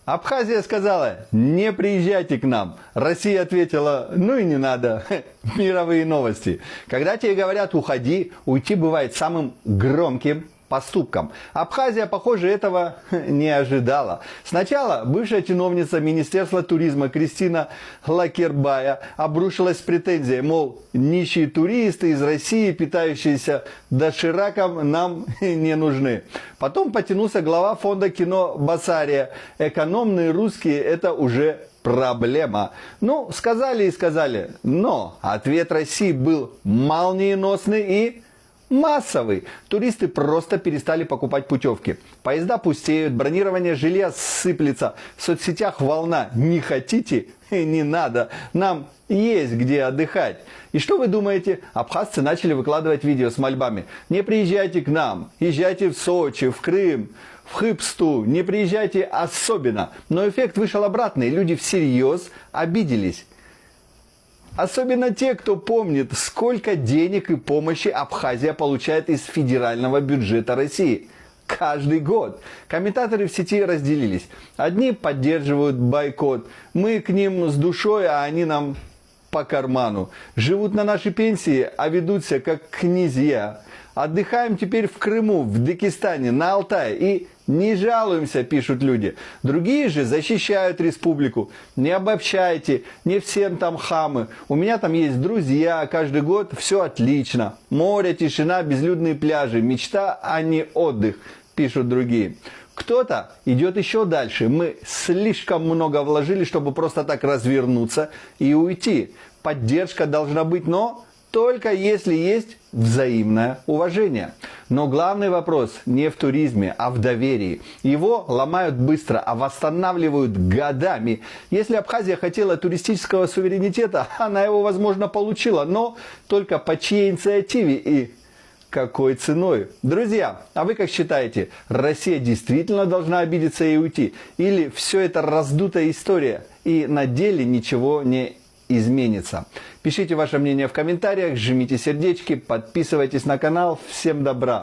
Абхазия сказала: не приезжайте к нам. Россия ответила: ну и не надо. Мировые новости. Когда тебе говорят уходи, уйти бывает самым громким поступком. Абхазия, похоже, этого не ожидала. Сначала бывшая чиновница Министерства туризма Кристина Лакербая обрушилась с претензией, мол, нищие туристы из России, питающиеся дошираком, нам не нужны. Потом потянулся глава фонда кино Басария. Экономные русские – это уже проблема. Ну, сказали и сказали. Но ответ России был молниеносный и массовый. Туристы просто перестали покупать путевки. Поезда пустеют, бронирование жилья сыплется. В соцсетях волна «не хотите?» Не надо. Нам есть где отдыхать. И что вы думаете? Абхазцы начали выкладывать видео с мольбами. Не приезжайте к нам, езжайте в Сочи, в Крым, в Хыбсту. Не приезжайте особенно. Но эффект вышел обратный. Люди всерьез обиделись. Особенно те, кто помнит, сколько денег и помощи Абхазия получает из федерального бюджета России. Каждый год. Комментаторы в сети разделились. Одни поддерживают бойкот. Мы к ним с душой, а они нам по карману. Живут на нашей пенсии, а ведут себя как князья. Отдыхаем теперь в Крыму, в Дагестане, на Алтае и не жалуемся, пишут люди. Другие же защищают республику. Не обобщайте, не всем там хамы. У меня там есть друзья, каждый год все отлично. Море, тишина, безлюдные пляжи. Мечта, а не отдых, пишут другие. Кто-то идет еще дальше. Мы слишком много вложили, чтобы просто так развернуться и уйти. Поддержка должна быть, но только если есть взаимное уважение. Но главный вопрос не в туризме, а в доверии. Его ломают быстро, а восстанавливают годами. Если Абхазия хотела туристического суверенитета, она его, возможно, получила, но только по чьей инициативе и какой ценой? Друзья, а вы как считаете, Россия действительно должна обидеться и уйти? Или все это раздутая история и на деле ничего не изменится? Пишите ваше мнение в комментариях, жмите сердечки, подписывайтесь на канал. Всем добра!